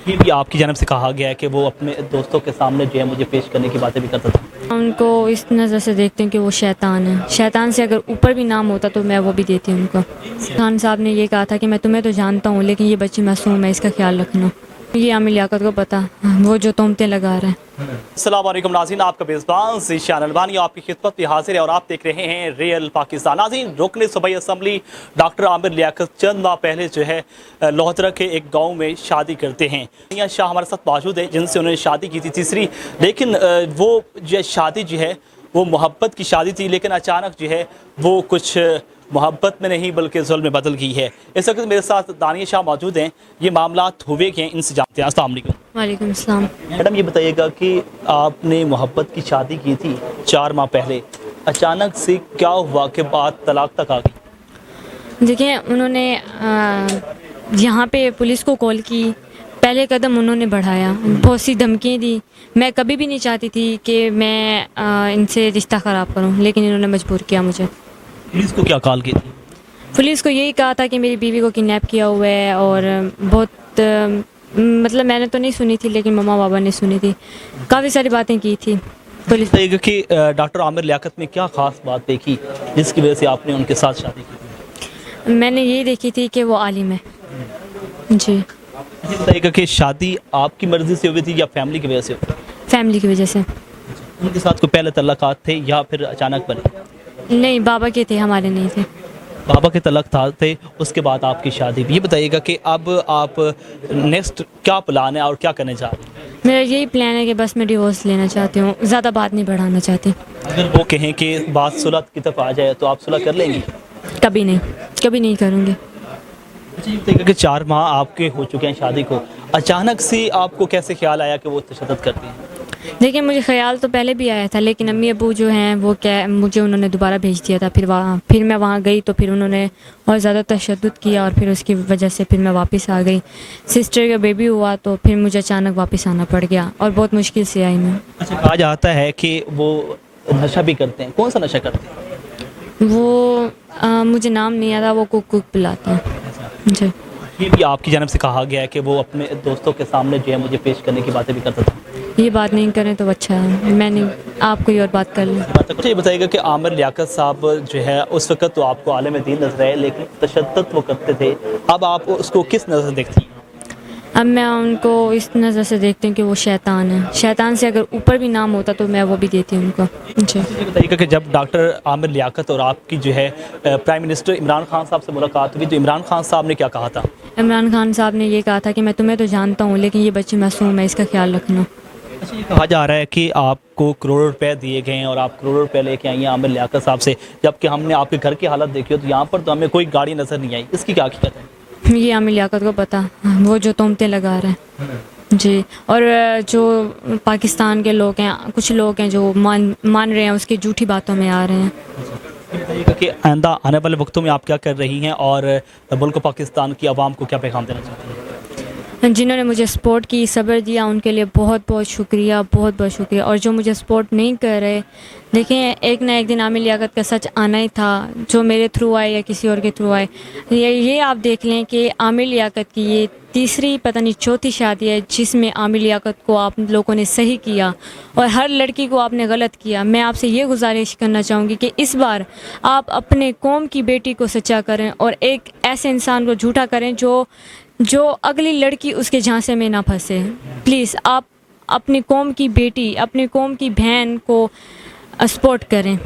یہ بھی آپ کی جانب سے کہا گیا ہے کہ وہ اپنے دوستوں کے سامنے جو ہے مجھے پیش کرنے کی باتیں بھی کرتا تھا. ان کو اس نظر سے دیکھتے ہیں کہ وہ شیطان ہے. شیطان سے اگر اوپر بھی نام ہوتا تو میں وہ بھی دیتی ان کو. خان صاحب نے یہ کہا تھا کہ میں تمہیں تو جانتا ہوں لیکن یہ بچی معصوم ہے, اس کا خیال رکھنا. یہ عامر لیاقت کو پتا, وہ جو تہمتیں لگا رہے ہیں. السلام علیکم ناظرین, آپ کا میزبان ذیشان البانی آپ کی خدمت میں حاضر ہے اور آپ دیکھ رہے ہیں ریئل پاکستان. ناظرین, رکن صوبائی اسمبلی ڈاکٹر عامر لیاقت چند ماہ پہلے جو ہے لوہترہ کے ایک گاؤں میں شادی کرتے ہیں. میاں شاہ ہمارے ساتھ موجود ہیں جن سے انہوں نے شادی کی تھی تیسری, لیکن وہ جو شادی جو ہے وہ محبت کی شادی تھی, لیکن اچانک جو ہے وہ کچھ محبت میں نہیں بلکہ ظلم میں بدل گئی ہے. اس وقت میرے ساتھ دانیہ شاہ موجود ہیں, یہ معاملات ہوئے کہ ان سے جانتے ہیں. السلام علیکم. وعلیکم السلام. میڈم یہ بتائیے گا کہ آپ نے محبت کی شادی کی تھی 4 ماہ پہلے, اچانک سے کیا ہوا کہ بات طلاق تک آ گئی؟ دیکھیں, انہوں نے یہاں پہ پولیس کو کال کی, پہلے قدم انہوں نے بڑھایا, بہت سی دھمکیاں دی. میں کبھی بھی نہیں چاہتی تھی کہ میں ان سے رشتہ خراب کروں, لیکن انہوں نے مجبور کیا مجھے. پولیس کو کیا کال کی تھی؟ پولیس کو یہی کہا تھا کہ میری بیوی کو کڈنیپ کیا ہوا ہے, اور بہت مطلب میں نے تو نہیں سنی تھی لیکن مما بابا نے سنی تھی, کافی ساری باتیں کی تھی پولیس. بتائیے گا کہ ڈاکٹر عامر لیاقت میں کیا خاص بات دیکھی جس کی وجہ سے آپ نے ان کے ساتھ شادی کی تھی؟ میں نے یہی دیکھی تھی کہ وہ عالم ہے. جی. یہ بتائیے گا کہ شادی آپ کی مرضی سے ہوئی تھی یا فیملی کی وجہ سے ہوئی؟ فیملی کی وجہ سے. ان کے ساتھ کوئی پہلے تعلقات تھے یا پھر اچانک بنے؟ نہیں, بابا کے تھے, ہمارے نہیں تھے. بابا کے تعلقات تھے, اس کے بعد آپ کی شادی. یہ بتائیے گا کہ اب آپ نیکسٹ کیا پلان ہے اور کیا کرنے چاہ رہے ہیں؟ میرا یہی پلان ہے کہ بس میں ڈیورس لینا چاہتی ہوں, زیادہ بات نہیں بڑھانا چاہتی. اگر وہ کہیں کہ بات صلح کی طرف آ جائے تو آپ صلح کر لیں گی؟ کبھی نہیں, کبھی نہیں کروں گی. اچھا, یہ بتائیے گا کہ 4 ماہ آپ کے ہو چکے ہیں شادی کو, اچانک سے آپ کو کیسے خیال آیا کہ وہ تشدد کرتی ہیں؟ دیکھیں, مجھے خیال تو پہلے بھی آیا تھا, لیکن امی ابو جو ہیں وہ مجھے انہوں نے دوبارہ بھیج دیا تھا. پھر میں وہاں گئی تو پھر انہوں نے اور زیادہ تشدد کیا, اور پھر اس کی وجہ سے پھر میں واپس آ گئی. سسٹر کا بیبی ہوا تو پھر مجھے اچانک واپس آنا پڑ گیا, اور بہت مشکل سے آئی میں. اچھا, کہا جاتا ہے کہ وہ نشہ بھی کرتے ہیں, کون سا نشہ کرتے ہیں؟ وہ مجھے نام نہیں آتا, وہ کوک پلاتے ہیں. جی. یہ بھی آپ کی جانب سے کہا گیا ہے کہ وہ اپنے دوستوں کے سامنے جو ہے مجھے پیش کرنے کی باتیں بھی کرتا تھا. یہ بات نہیں کریں تو اچھا ہے, میں نہیں, آپ کوئی اور بات کر لیں. اچھا, یہ بتائیے گا کہ عامر لیاقت صاحب جو ہے اس وقت تو آپ کو عالم دین نظر آئے, لیکن تشدد وہ کرتے تھے, اب آپ اس کو کس نظر سے دیکھتی ہیں؟ اب میں ان کو اس نظر سے دیکھتی ہوں کہ وہ شیطان ہے. شیطان سے اگر اوپر بھی نام ہوتا تو میں وہ بھی دیتی ہوں ان کو. جی. یہ بتائیے گا کہ جب ڈاکٹر عامر لیاقت اور آپ کی جو ہے پرائم منسٹر عمران خان صاحب سے ملاقات ہوئی تو عمران خان صاحب نے کیا کہا تھا؟ عمران خان صاحب نے یہ کہا تھا کہ میں تمہیں تو جانتا ہوں لیکن یہ بچی معصوم ہے, اس کا خیال رکھنا. اچھا, یہ کہا جا رہا ہے کہ آپ کو کروڑوں روپے دیے گئے ہیں اور آپ کروڑوں روپے لے کے آئی ہیں عامر لیاقت صاحب سے, جبکہ ہم نے آپ کے گھر کی حالت دیکھی ہو تو یہاں پر تو ہمیں کوئی گاڑی نظر نہیں آئی, اس کی کیا حقیقت ہے؟ یہ عامر لیاقت کو پتا, وہ جو تہمتیں لگا رہے ہیں. جی. اور جو پاکستان کے لوگ ہیں, کچھ لوگ ہیں جو مان رہے ہیں, اس کی جھوٹی باتوں میں آ رہے ہیں. بتائیے گا کہ آئندہ آنے والے وقتوں میں آپ کیا کر رہی ہیں اور ملک پاکستان کی عوام کو کیا پیغام دینا چاہتی ہیں؟ جنہوں نے مجھے سپورٹ کی, صبر دیا, ان کے لیے بہت بہت شکریہ, بہت بہت شکریہ. اور جو مجھے سپورٹ نہیں کر رہے, دیکھیں ایک نہ ایک دن عامر لیاقت کا سچ آنا ہی تھا, جو میرے تھرو آئے یا کسی اور کے تھرو آئے. یہ آپ دیکھ لیں کہ عامر لیاقت کی یہ تیسری پتہ نہیں چوتھی شادی ہے جس میں عامر لیاقت کو آپ لوگوں نے صحیح کیا, اور ہر لڑکی کو آپ نے غلط کیا. میں آپ سے یہ گزارش کرنا چاہوں گی کہ اس بار آپ اپنے قوم کی بیٹی کو سچا کریں, اور ایک ایسے انسان کو جھوٹا کریں جو اگلی لڑکی اس کے جھانسے میں نہ پھنسے. پلیز آپ اپنی قوم کی بیٹی, اپنی قوم کی بہن کو سپورٹ کریں.